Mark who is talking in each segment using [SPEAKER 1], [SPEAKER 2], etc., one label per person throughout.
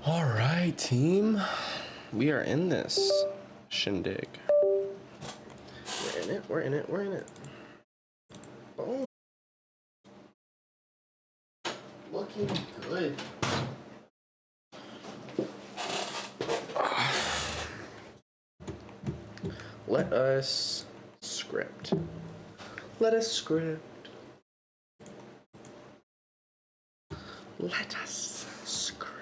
[SPEAKER 1] All right, team. We are in this shindig. We're in it, we're in it, we're in it. Boom. Looking good. Let us script. Let us script. Let us script.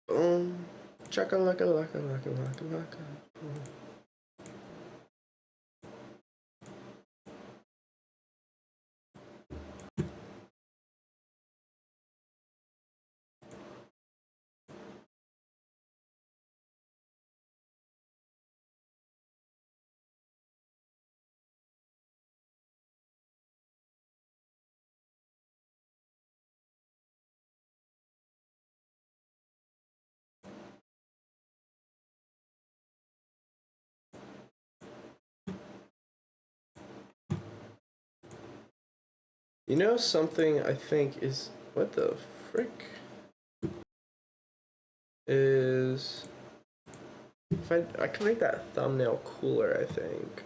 [SPEAKER 1] Boom. Chaka-laka, laka, laka, laka, laka. You know something I think is, what the frick? Is, if I can make that thumbnail cooler, I think.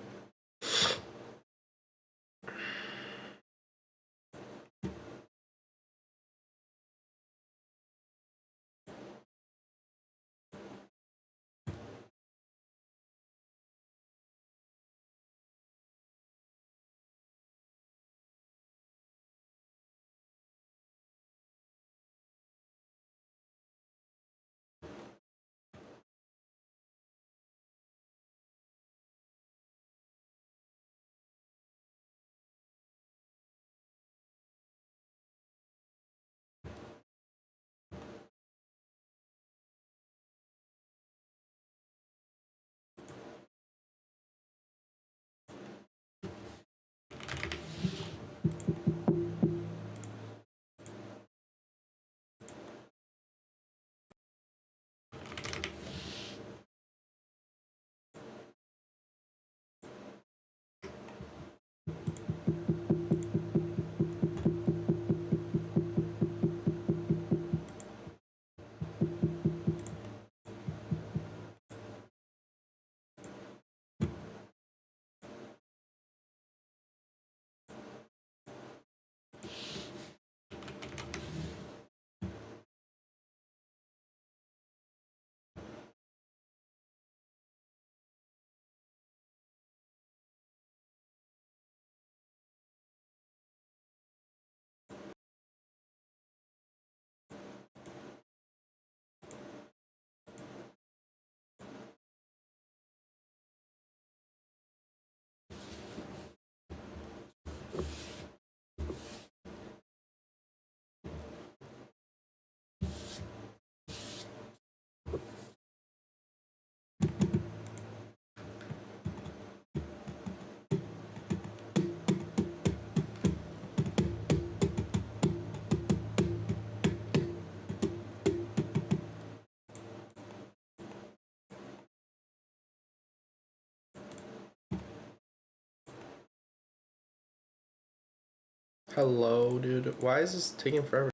[SPEAKER 1] Hello, dude. Why is this taking forever?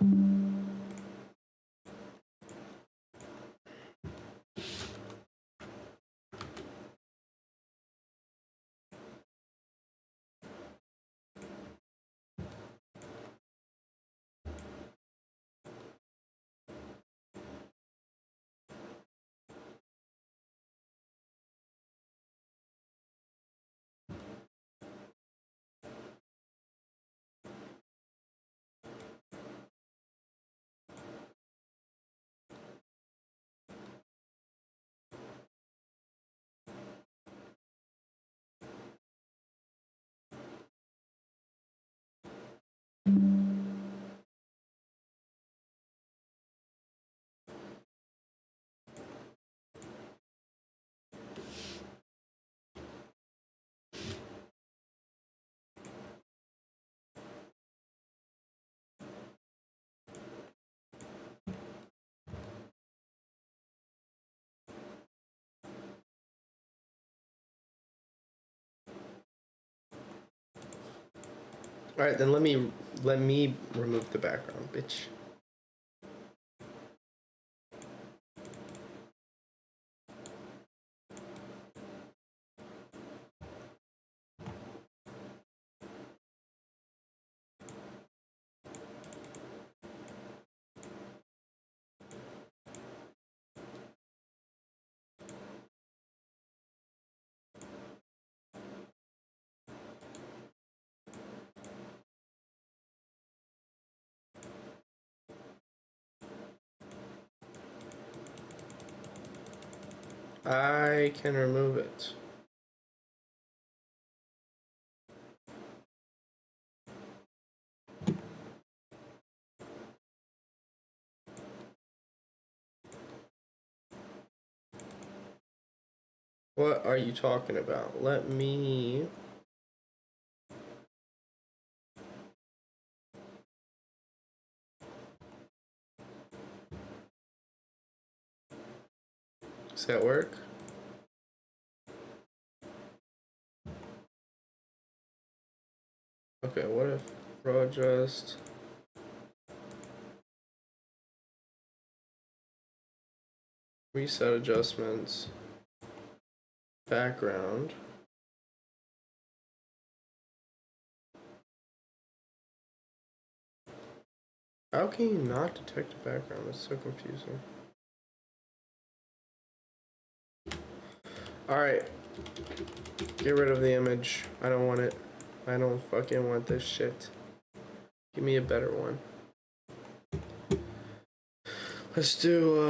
[SPEAKER 1] All right, then let me remove the background, bitch. I can remove it. What are you talking about? Let me... Does that work? Okay, what if row adjust... Reset adjustments... Background... How can you not detect a background? That's so confusing. Alright. Get rid of the image. I don't want it. I don't fucking want this shit. Give me a better one. Let's do,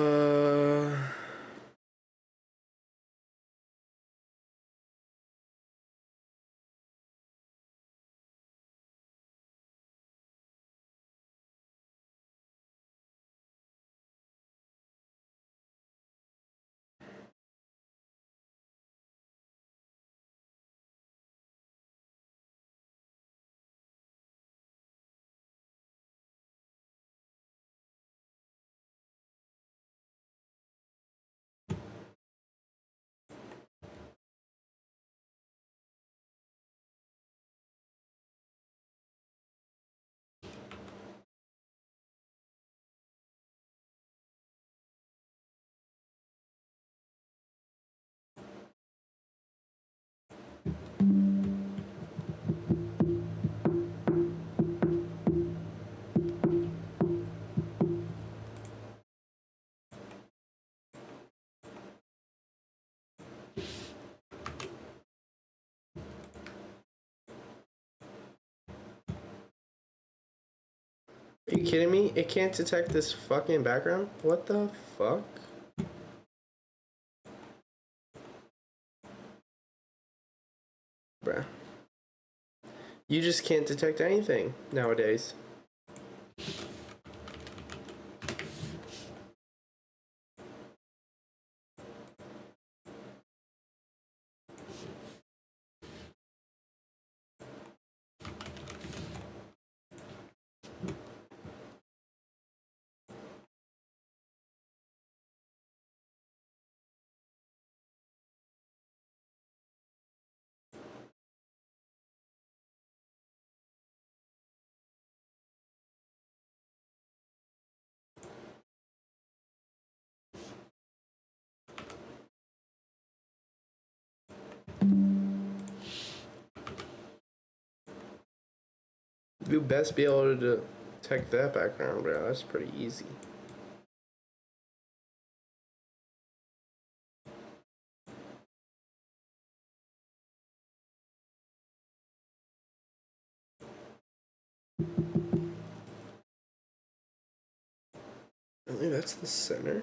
[SPEAKER 1] Are you kidding me? It can't detect this fucking background? What the fuck? Bruh. You just can't detect anything nowadays. You best be able to detect that background, bro. That's pretty easy. Really, that's the center?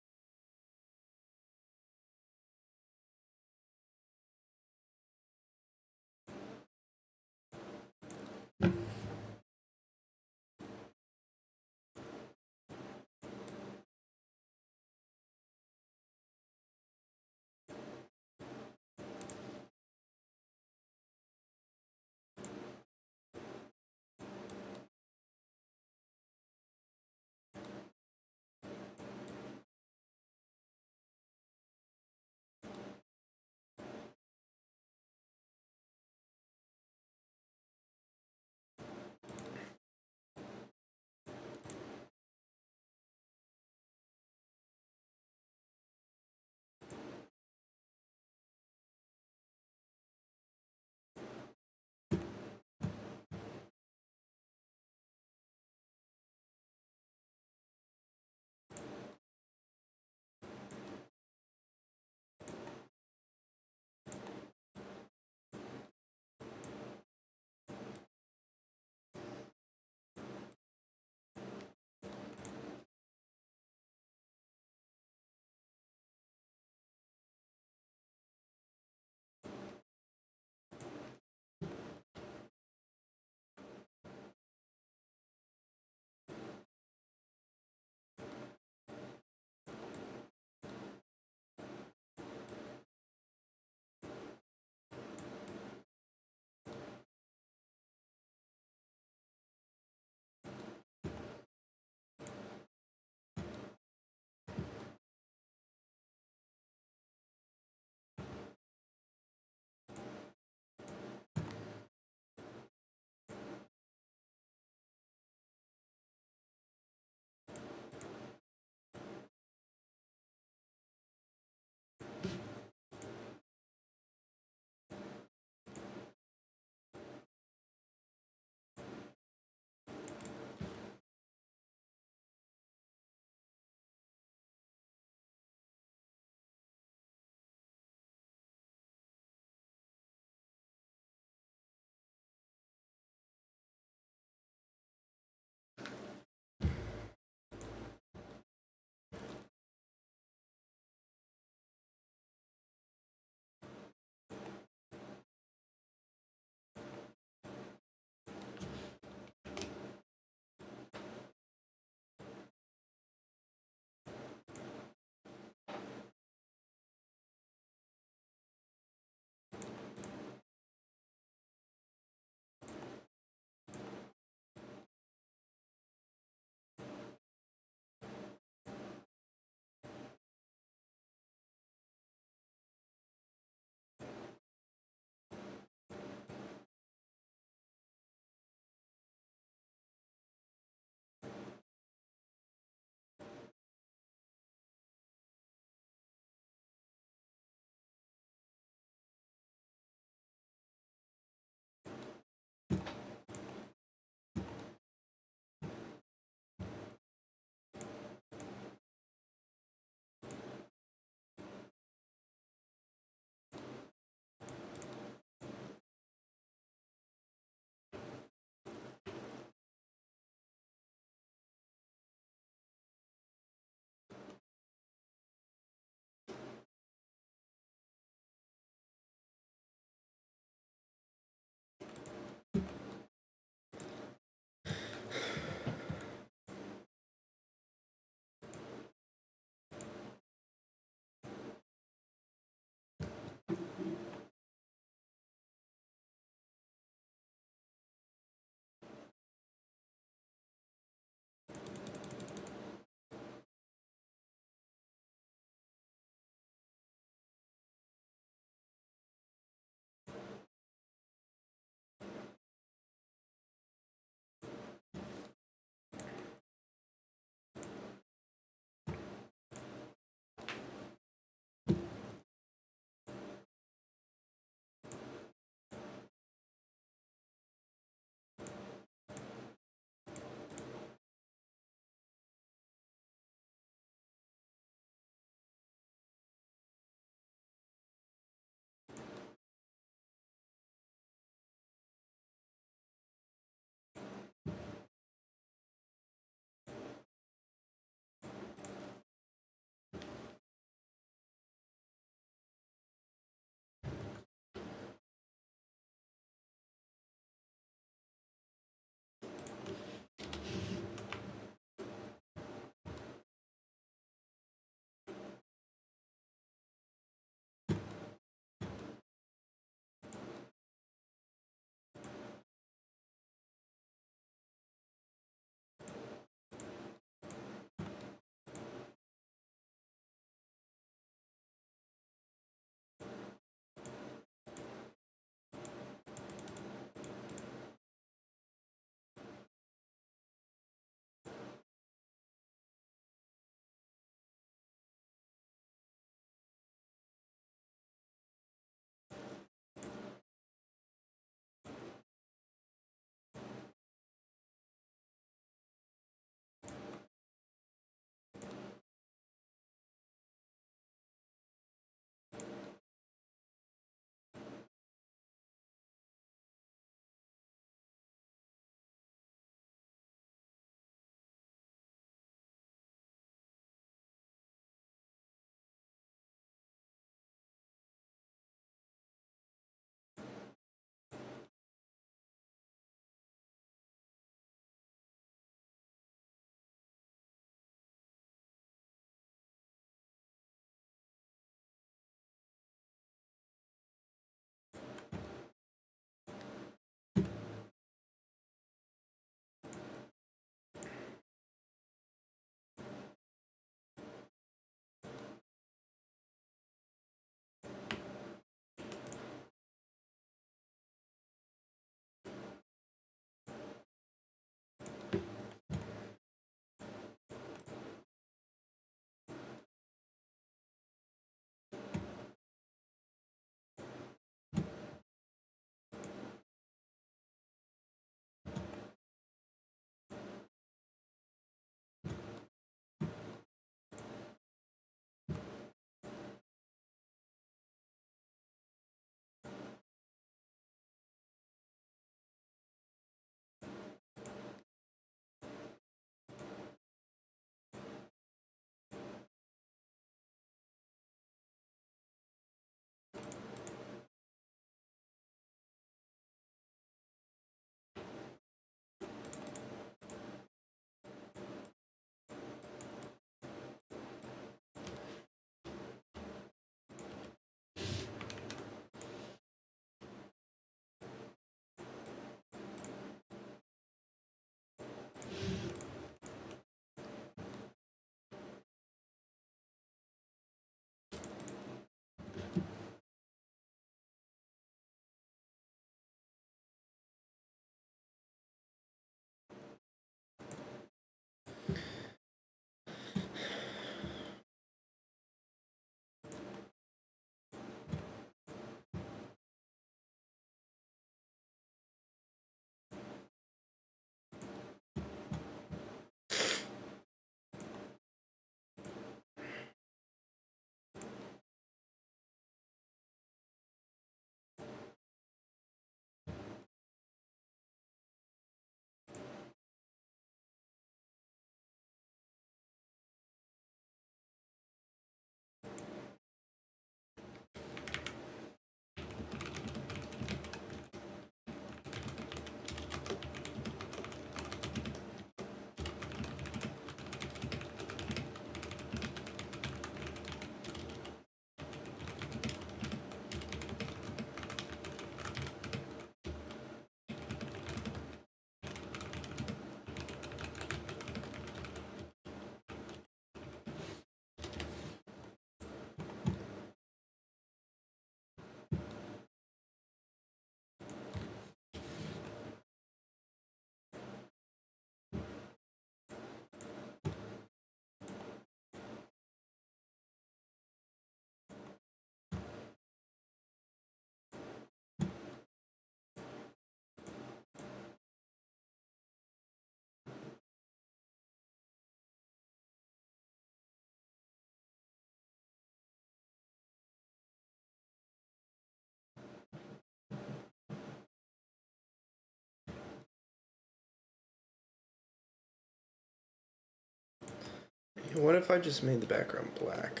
[SPEAKER 1] What if I just made the background black?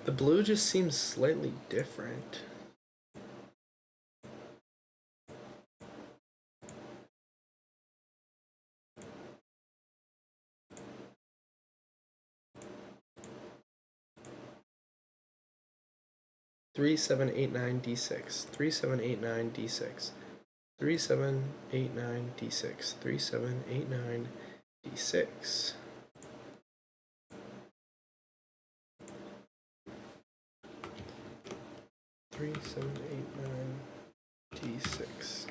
[SPEAKER 1] The blue just seems slightly different. Three, 7, 8, 9, D6. 3, 7, 8, 9, D6. 3, 7, 8, 9, D6. 3, 7, 8, 9, D6. Three, 7, 8, 9, D6.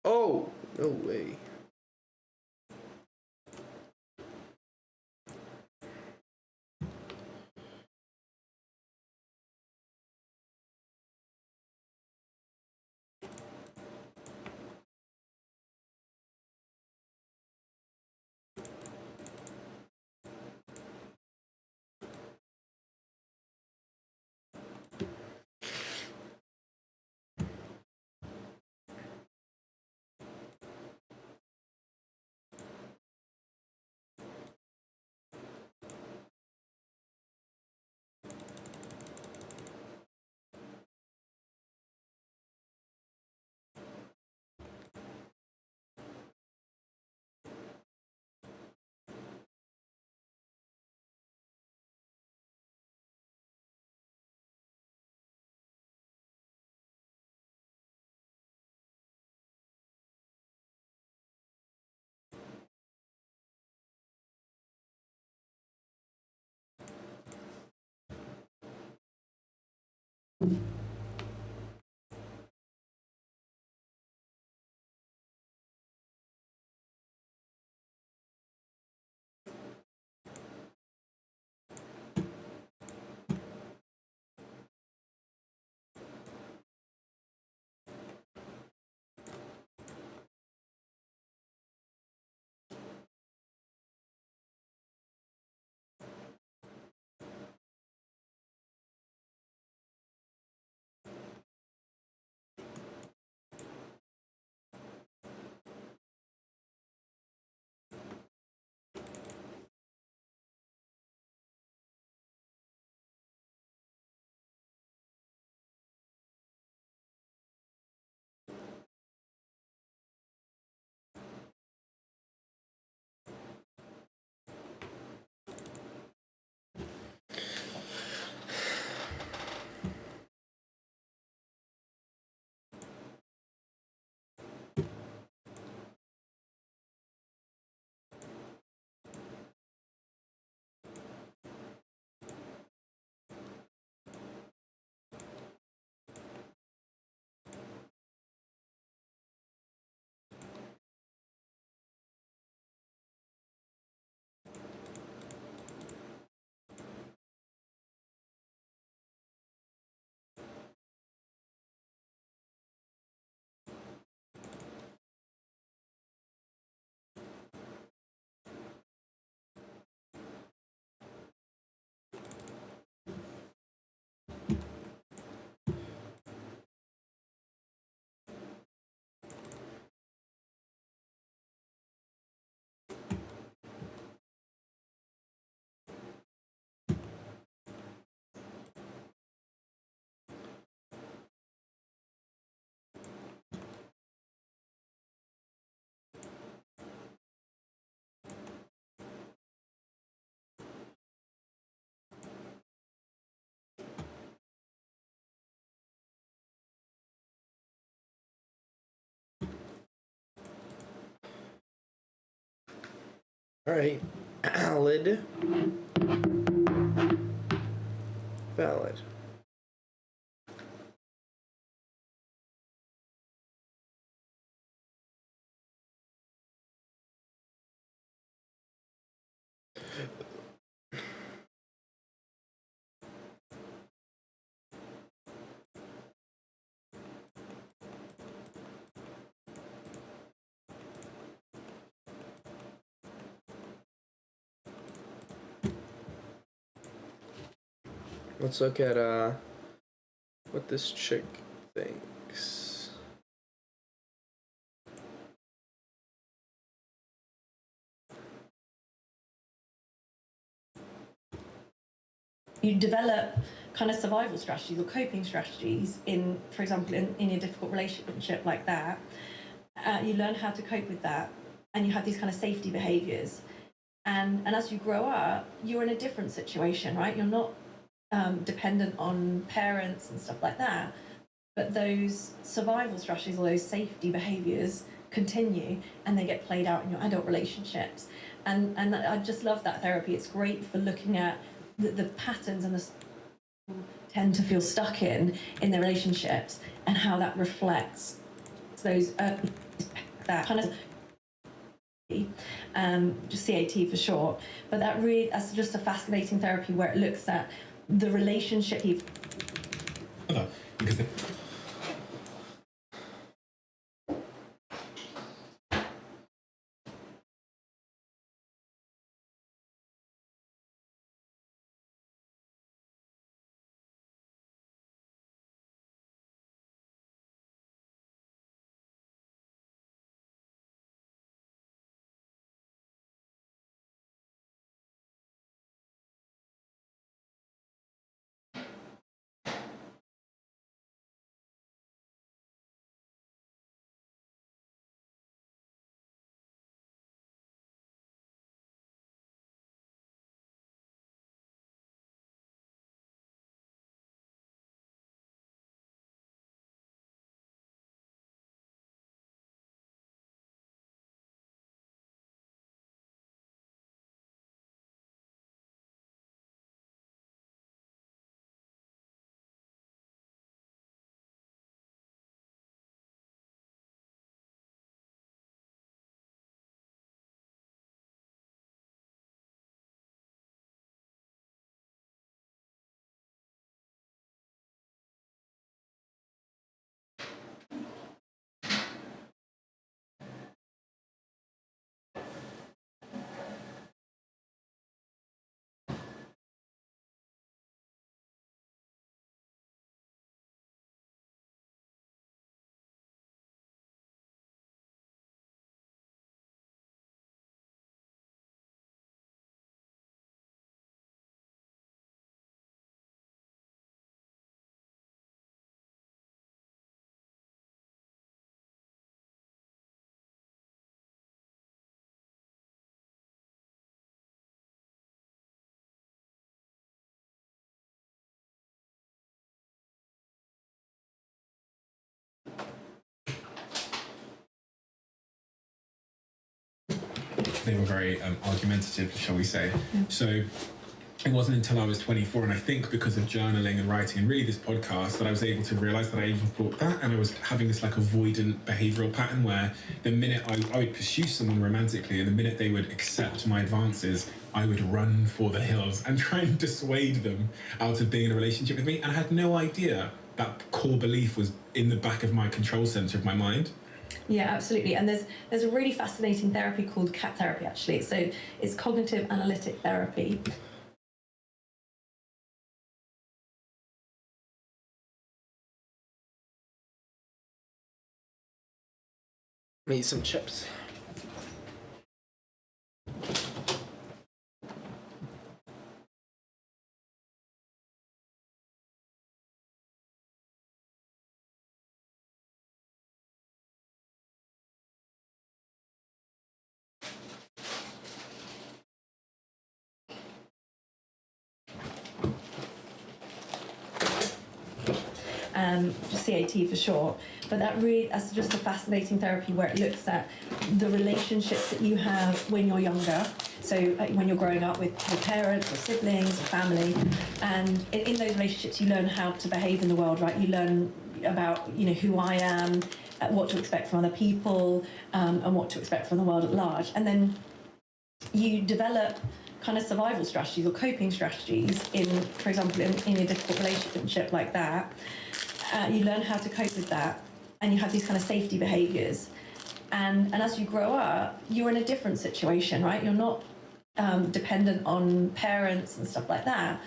[SPEAKER 1] Oh, no way. All right, valid. Valid. Let's look at what this chick thinks.
[SPEAKER 2] You develop kind of survival strategies or coping strategies in, for example, in a difficult relationship like that. You learn how to cope with that, and you have these kind of safety behaviors. And as you grow up, you're in a different situation, right? You're not dependent on parents and stuff like that. But those survival strategies or those safety behaviors continue, and they get played out in your adult relationships. And I just love that therapy. It's great for looking at the patterns and the tend to feel stuck in their relationships, and how that reflects those that kind of just CAT for short. But that's just a fascinating therapy where it looks at the relationship
[SPEAKER 3] they were very argumentative, shall we say. So it wasn't until I was 24, and I think because of journaling and writing and really this podcast, that I was able to realize that I even thought that, and I was having this like avoidant behavioral pattern where the minute I would pursue someone romantically, and the minute they would accept my advances, I would run for the hills and try and dissuade them out of being in a relationship with me. And I had no idea that core belief was in the back of my control center of my mind.
[SPEAKER 2] Yeah, absolutely. And there's a really fascinating therapy called CAT therapy, actually. So it's cognitive analytic therapy.
[SPEAKER 1] Eat some chips.
[SPEAKER 2] Just CAT for short. But that's just a fascinating therapy where it looks at the relationships that you have when you're younger. So when you're growing up with parents or siblings or family, and in those relationships you learn how to behave in the world, right? You learn about who I am, what to expect from other people, and what to expect from the world at large. And then you develop kind of survival strategies or coping strategies in, for example, in a difficult relationship like that. You learn how to cope with that, and you have these kind of safety behaviors. And as you grow up, you're in a different situation, right? You're not dependent on parents and stuff like that.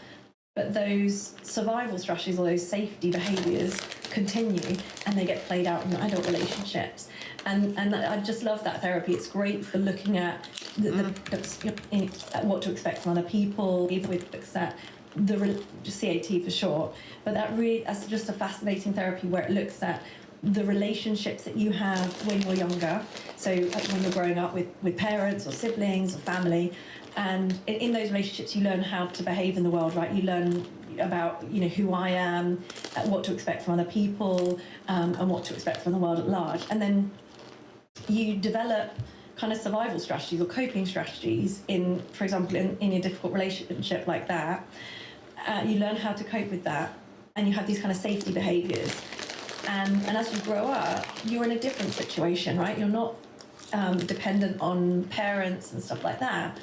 [SPEAKER 2] but those survival strategies or those safety behaviours continue and they get played out in your adult relationships. And I just love that therapy. It's great for looking at at what to expect from other people, even with books that CAT for short. But that's just a fascinating therapy where it looks at the relationships that you have when you're younger. So when you're growing up with parents or siblings or family, and in those relationships you learn how to behave in the world, right? You learn about who I am, what to expect from other people, and what to expect from the world at large. And then you develop kind of survival strategies or coping strategies for example, in a difficult relationship like that. You learn how to cope with that, and you have these kind of safety behaviours. And as you grow up, you're in a different situation, right? You're not dependent on parents and stuff like that.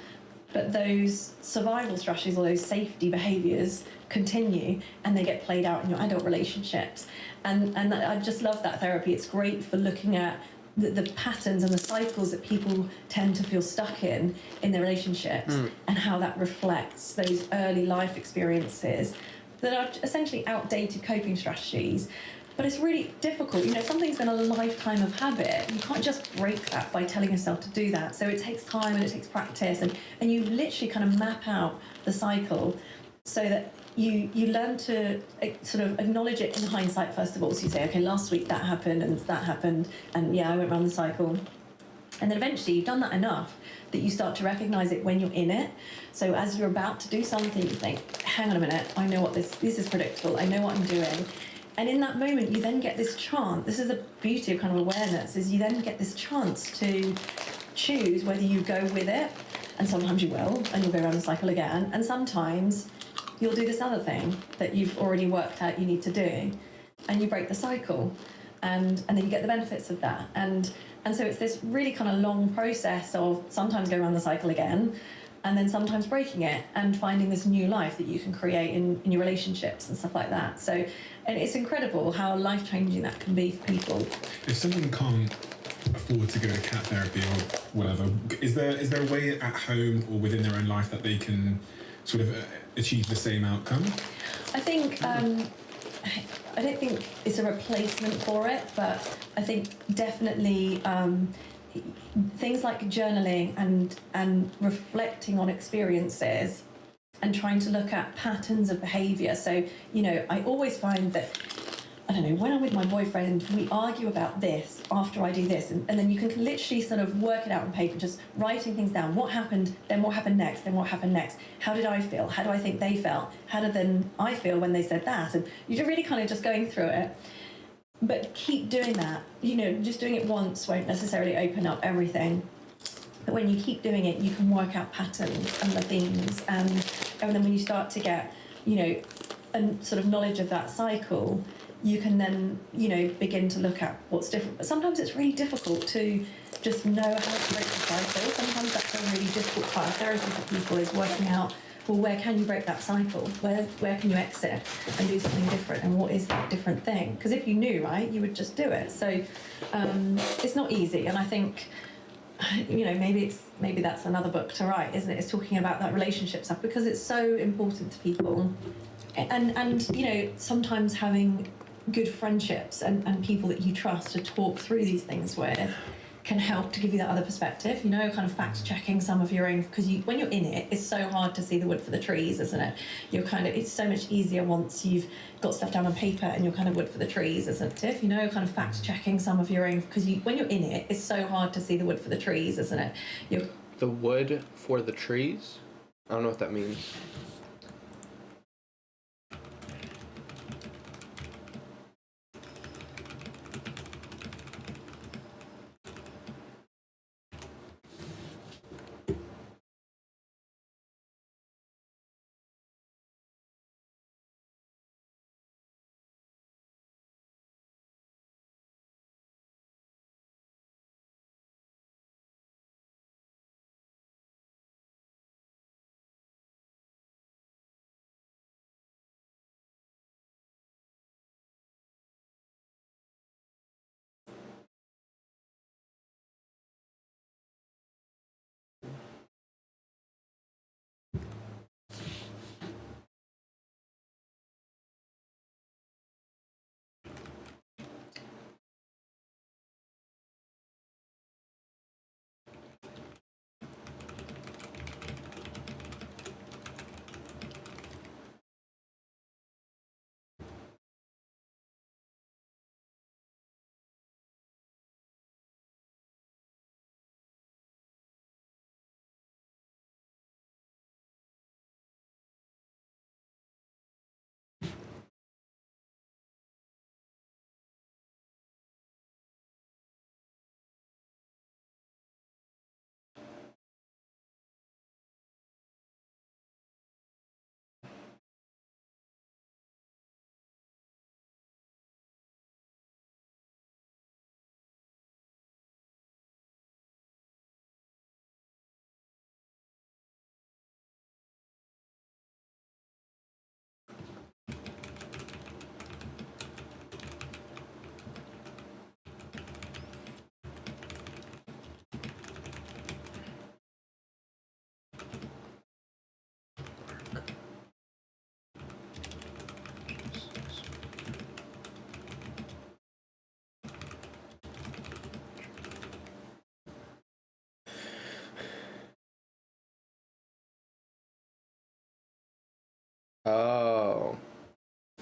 [SPEAKER 2] But those survival strategies or those safety behaviours continue and they get played out in your adult relationships. And I just love that therapy. It's great for looking at the patterns and the cycles that people tend to feel stuck in their relationships, and how that reflects those early life experiences that are essentially outdated coping strategies. But it's really difficult. Something's been a lifetime of habit. You can't just break that by telling yourself to do that. So it takes time and it takes practice, and you literally kind of map out the cycle so that you learn to sort of acknowledge it in hindsight first of all. So you say, okay, last week that happened, and yeah, I went around the cycle. And then eventually you've done that enough that you start to recognise it when you're in it. So as you're about to do something, you think, hang on a minute, I know what this is predictable, I know what I'm doing. And in that moment, you then get this chance. This is the beauty of kind of awareness, is you then get this chance to choose whether you go with it, and sometimes you will, and you'll go around the cycle again, and sometimes you'll do this other thing that you've already worked out you need to do, and you break the cycle, and then you get the benefits of that. And so it's this really kind of long process of sometimes going around the cycle again, and then sometimes breaking it and finding this new life that you can create in your relationships and stuff like that. So, and it's incredible how life-changing that can be for people.
[SPEAKER 3] If someone can't afford to go to cat therapy or whatever, is there a way at home or within their own life that they can sort of achieve the same outcome?
[SPEAKER 2] I think I don't think it's a replacement for it, but I think definitely things like journaling and reflecting on experiences and trying to look at patterns of behaviour. So, I always find that, I don't know, when I'm with my boyfriend, we argue about this after I do this, and then you can literally sort of work it out on paper, just writing things down. What happened, then what happened next, then what happened next? How did I feel? How do I think they felt? How did then I feel when they said that? And you're really kind of just going through it. But keep doing that. Just doing it once won't necessarily open up everything. But when you keep doing it, you can work out patterns and the themes. And then when you start to get, a sort of knowledge of that cycle, you can then, begin to look at what's different. But sometimes it's really difficult to just know how to break the cycle. Sometimes that's a really difficult part of therapy for people, is working out, well, where can you break that cycle? Where can you exit and do something different? And what is that different thing? Because if you knew, right, you would just do it. So it's not easy. And I think, maybe that's another book to write, isn't it? It's talking about that relationship stuff, because it's so important to people. And sometimes having good friendships and people that you trust to talk through these things with can help to give you that other perspective, kind of fact checking some of your own, because when you're in it, it's so hard to see the wood for the trees, isn't it? It's so much easier once you've got stuff down on paper and you're kind of wood for the trees, isn't it? Kind of fact checking some of your own, because when you're in it, it's so hard to see the wood for the trees, isn't it?
[SPEAKER 1] The wood for the trees? I don't know what that means.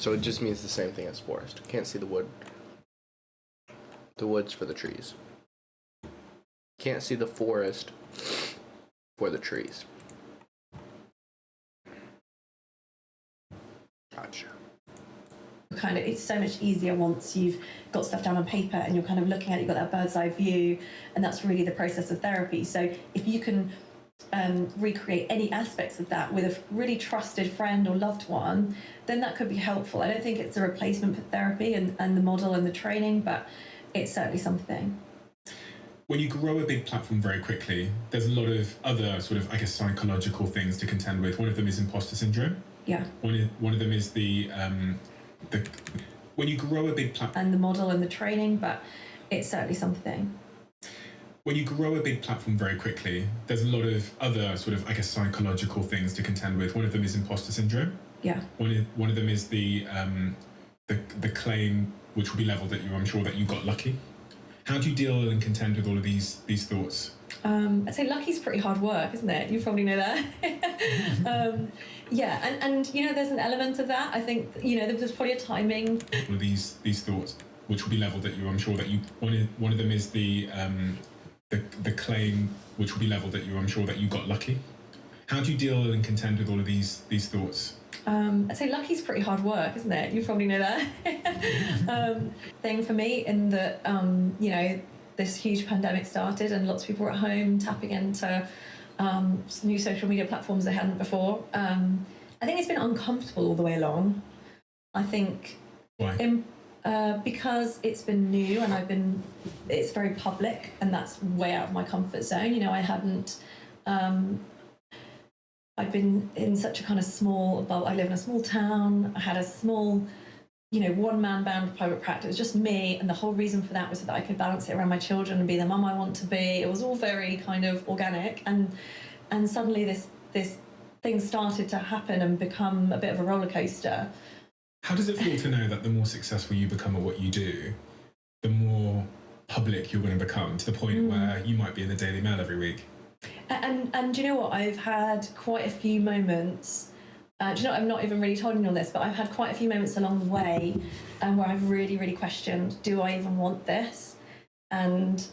[SPEAKER 1] So it just means the same thing as forest. Can't see the wood. The wood's for the trees. Can't see the forest for the trees. Gotcha.
[SPEAKER 2] Kind of, it's so much easier once you've got stuff down on paper and you're kind of looking at it, you've got that bird's eye view, and that's really the process of therapy. So if you can recreate any aspects of that with a really trusted friend or loved one, then that could be helpful. I don't think it's a replacement for therapy and the model and the training, but it's certainly something.
[SPEAKER 3] When you grow a big platform very quickly, there's a lot of other sort of, I guess, psychological things to contend with. One of them is imposter syndrome.
[SPEAKER 2] Yeah.
[SPEAKER 3] One of them is the when you grow a big platform,
[SPEAKER 2] and the model and the training, but it's certainly something.
[SPEAKER 3] When you grow a big platform very quickly, there's a lot of other sort of, I guess, psychological things to contend with. One of them is imposter syndrome.
[SPEAKER 2] Yeah.
[SPEAKER 3] One of them is the claim, which will be levelled at you, I'm sure, that you got lucky. How do you deal and contend with all of these thoughts?
[SPEAKER 2] I'd say lucky's pretty hard work, isn't it? You probably know that. Yeah, and you know, there's an element of that. I think, you know, there's probably a timing.
[SPEAKER 3] All of these thoughts, which will be levelled at you, I'm sure that you. One of them is the claim, which will be levelled at you, I'm sure, that you got lucky. How do you deal and contend with all of these thoughts?
[SPEAKER 2] I'd say lucky's pretty hard work, isn't it? You probably know that. Thing for me, in that, you know, this huge pandemic started and lots of people were at home tapping into new social media platforms they hadn't before. I think it's been uncomfortable all the way along. I think
[SPEAKER 3] Why?
[SPEAKER 2] Because it's been new and it's very public, and that's way out of my comfort zone. You know, I hadn't, I've been in such a kind of small, I live in a small town. I had a small, you know, one-man band private practice. It was just me, and the whole reason for that was so that I could balance it around my children and be the mum I want to be. It was all very kind of organic, and suddenly this thing started to happen and become a bit of a roller coaster.
[SPEAKER 3] How does it feel to know that the more successful you become at what you do, the more public you're going to become, to the point where you might be in the Daily Mail every week?
[SPEAKER 2] And do you know what? I've had quite a few moments. Do you know what? I've not even really told anyone this, but I've had quite a few moments along the way where I've really, really questioned, do I even want this? And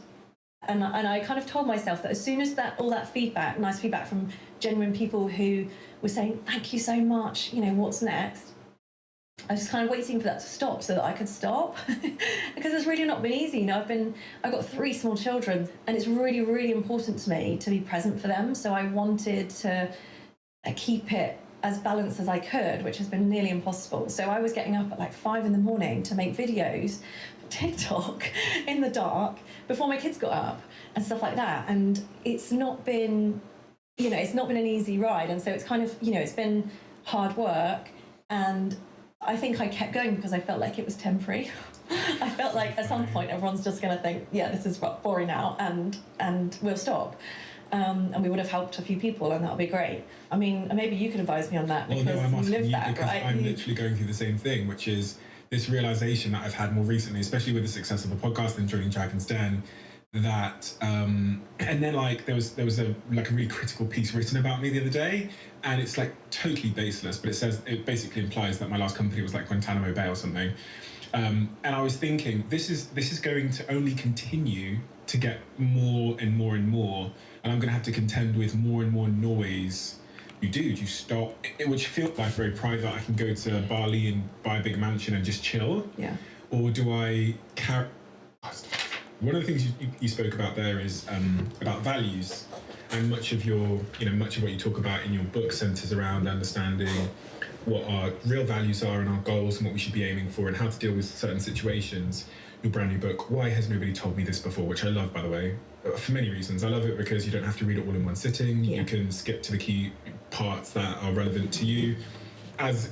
[SPEAKER 2] I kind of told myself that as soon as all that feedback, nice feedback from genuine people who were saying, thank you so much, you know, what's next? I was just kind of waiting for that to stop so that I could stop. Because it's really not been easy. You know, I've got 3 small children, and it's really, really important to me to be present for them. So I wanted to keep it as balanced as I could, which has been nearly impossible. So I was getting up at like 5 a.m. to make videos for TikTok in the dark before my kids got up and stuff like that. And it's not been, you know, it's not been an easy ride. And so it's kind of, you know, it's been hard work. And I think I kept going because I felt like it was temporary. I felt like at some point everyone's just going to think, yeah, this is boring now, and we'll stop. And we would have helped a few people, and that would be great. I mean, maybe you could advise me on that, because
[SPEAKER 3] I'm asking
[SPEAKER 2] you live
[SPEAKER 3] you
[SPEAKER 2] that,
[SPEAKER 3] because
[SPEAKER 2] right?
[SPEAKER 3] I'm literally going through the same thing, which is this realization that I've had more recently, especially with the success of the podcast and joining Dragon's Den, that and then like there was a really critical piece written about me the other day, and it's like totally baseless, but it basically implies that my last company was like Guantanamo Bay or something. And I was thinking, this is going to only continue to get more and more and more, and I'm going to have to contend with more and more noise. Do you stop? Which feels like very private. I can go to Bali and buy a big mansion and just chill.
[SPEAKER 2] Yeah.
[SPEAKER 3] Or do I carry? One of the things you spoke about there is about values, and much of what you talk about in your book centers around understanding what our real values are and our goals and what we should be aiming for and how to deal with certain situations. Your brand new book, Why Has Nobody Told Me This Before, which I love, by the way, for many reasons. I love it because you don't have to read it all in one sitting. Yeah. You can skip to the key parts that are relevant to you. As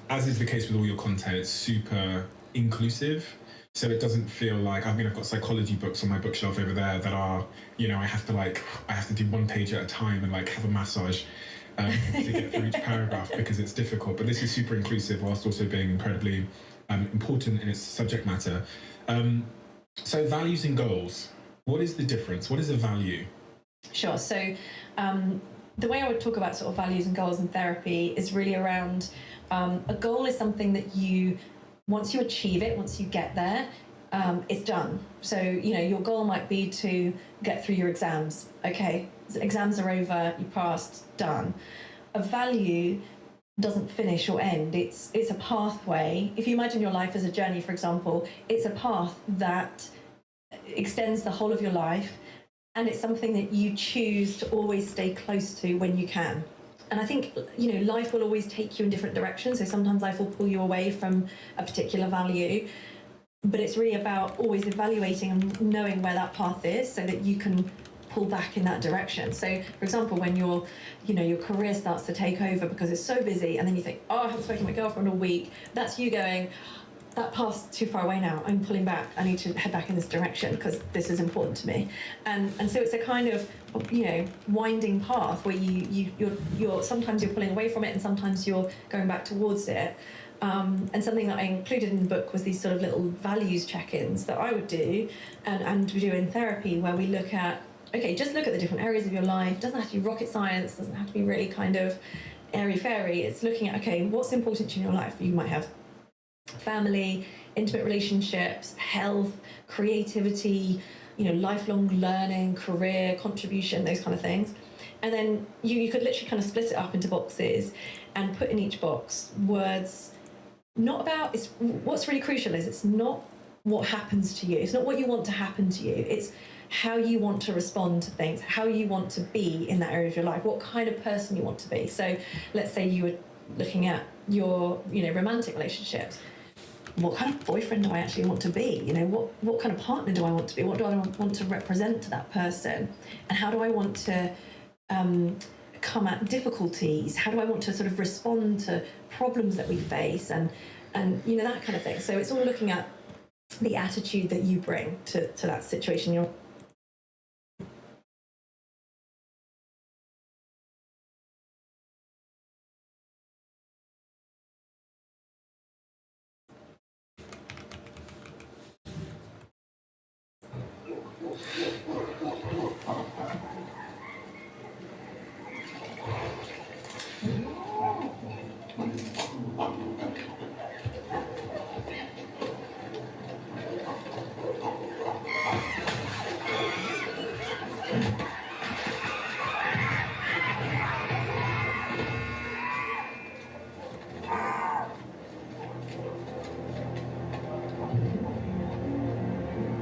[SPEAKER 3] is the case with all your content, it's super inclusive. So it doesn't feel like, I've got psychology books on my bookshelf over there that are, you know, I have to do one page at a time and like have a massage to get through each paragraph because it's difficult. But this is super inclusive whilst also being incredibly important in its subject matter. So values and goals, what is the difference? What is a value?
[SPEAKER 2] Sure. So the way I would talk about sort of values and goals in therapy is really around a goal is something that you, once you achieve it, once you get there, it's done. So, you know, your goal might be to get through your exams. Okay, exams are over, you passed, done. A value doesn't finish or end. It's a pathway. If you imagine your life as a journey, for example, it's a path that extends the whole of your life, and it's something that you choose to always stay close to when you can. And I think, you know, life will always take you in different directions. So sometimes life will pull you away from a particular value, but it's really about always evaluating and knowing where that path is so that you can pull back in that direction. So, for example, when your career starts to take over because it's so busy, and then you think, oh, I haven't spoken to my girlfriend all week, that's you going, that path's too far away now, I'm pulling back, I need to head back in this direction because this is important to me. And so it's a kind of, you know, winding path where you're sometimes you're pulling away from it and sometimes you're going back towards it. And something that I included in the book was these sort of little values check-ins that I would do and we do in therapy, where we look at, okay, just look at the different areas of your life. It doesn't have to be rocket science, doesn't have to be really kind of airy-fairy. It's looking at, okay, what's important to you in your life? You might have family, intimate relationships, health, creativity, you know, lifelong learning, career, contribution, those kind of things. And then you could literally kind of split it up into boxes and put in each box words, not about, it's what's really crucial is it's not what happens to you. It's not what you want to happen to you. It's how you want to respond to things, how you want to be in that area of your life, what kind of person you want to be. So let's say you were looking at your, you know, romantic relationships. What kind of boyfriend do I actually want to be? You know, what kind of partner do I want to be? What do I want to represent to that person? And how do I want to come at difficulties? How do I want to sort of respond to problems that we face? And you know, that kind of thing. So it's all looking at the attitude that you bring to that situation you're.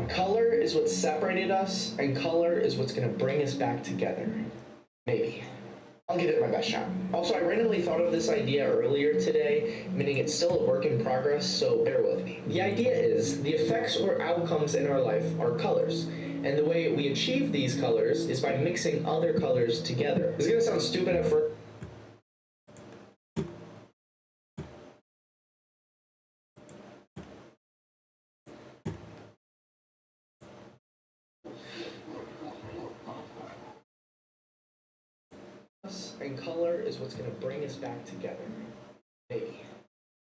[SPEAKER 1] Color is what separated us, and color is what's gonna bring us back together. Maybe. I'll give it my best shot. Also, I randomly thought of this idea earlier today, meaning it's still a work in progress, so bear with me. The idea is the effects or outcomes in our life are colors, and the way we achieve these colors is by mixing other colors together. This is gonna sound stupid at first. And color is what's gonna bring us back together. Maybe.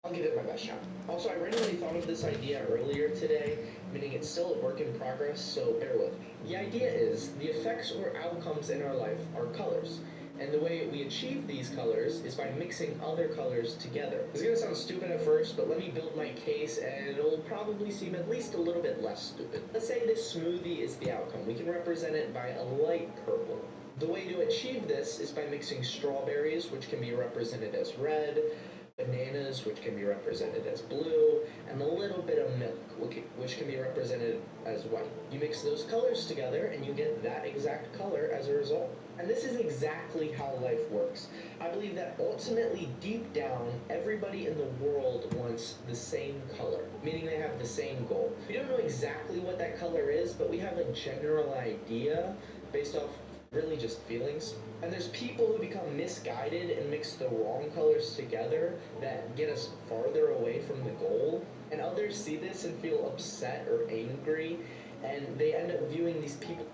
[SPEAKER 1] I'll give it my best shot. Also, I randomly thought of this idea earlier today, meaning it's still a work in progress, so bear with me. The idea is the effects or outcomes in our life are colors, and the way we achieve these colors is by mixing other colors together. This is gonna sound stupid at first, but let me build my case and it'll probably seem at least a little bit less stupid. Let's say this smoothie is the outcome. We can represent it by a light purple. The way to achieve this is by mixing strawberries, which can be represented as red, bananas, which can be represented as blue, and a little bit of milk, which can be represented as white. You mix those colors together and you get that exact color as a result. And this is exactly how life works. I believe that ultimately, deep down, everybody in the world wants the same color, meaning they have the same goal. We don't know exactly what that color is, but we have a general idea based off really just feelings. And there's people who become misguided and mix the wrong colors together that get us farther away from the goal. And others see this and feel upset or angry, and they end up viewing these people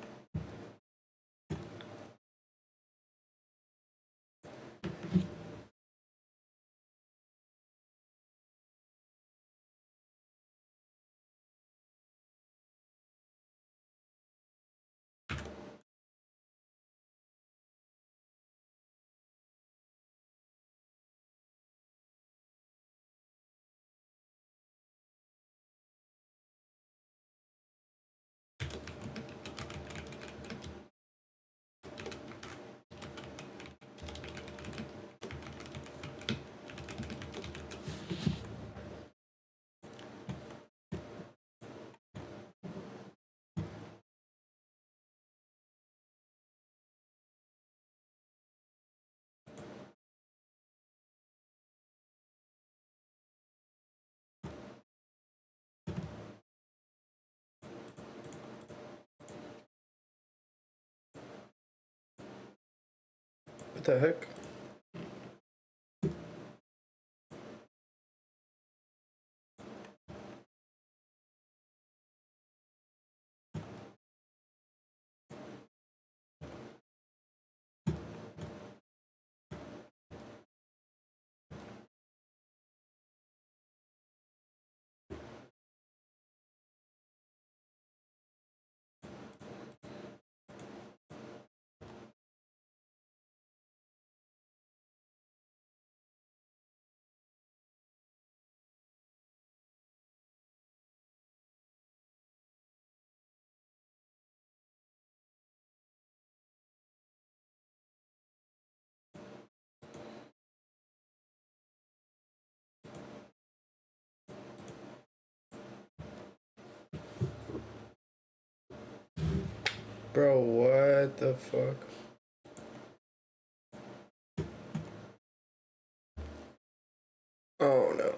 [SPEAKER 4] the heck? Bro, what the fuck? Oh no.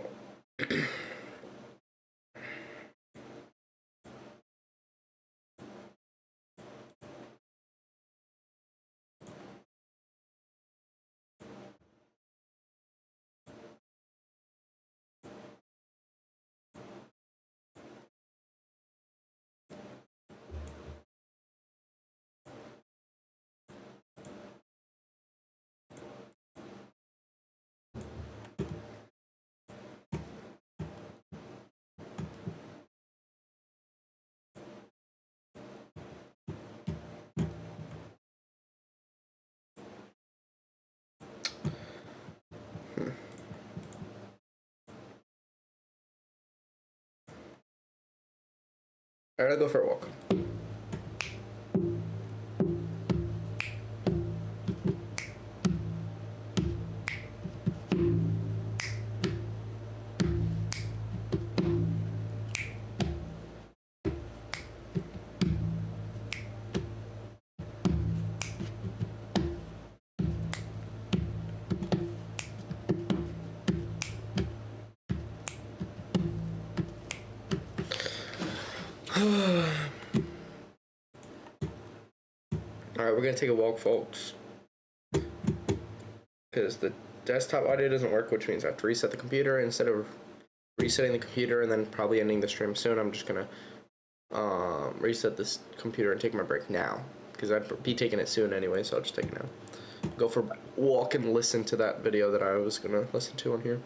[SPEAKER 4] I gotta go for a walk. Alright, we're gonna take a walk, folks. Because the desktop audio doesn't work, which means I have to reset the computer. Instead of resetting the computer and then probably ending the stream soon, I'm just gonna reset this computer and take my break now. Because I'd be taking it soon anyway, so I'll just take it now. Go for a walk and listen to that video that I was gonna listen to on here.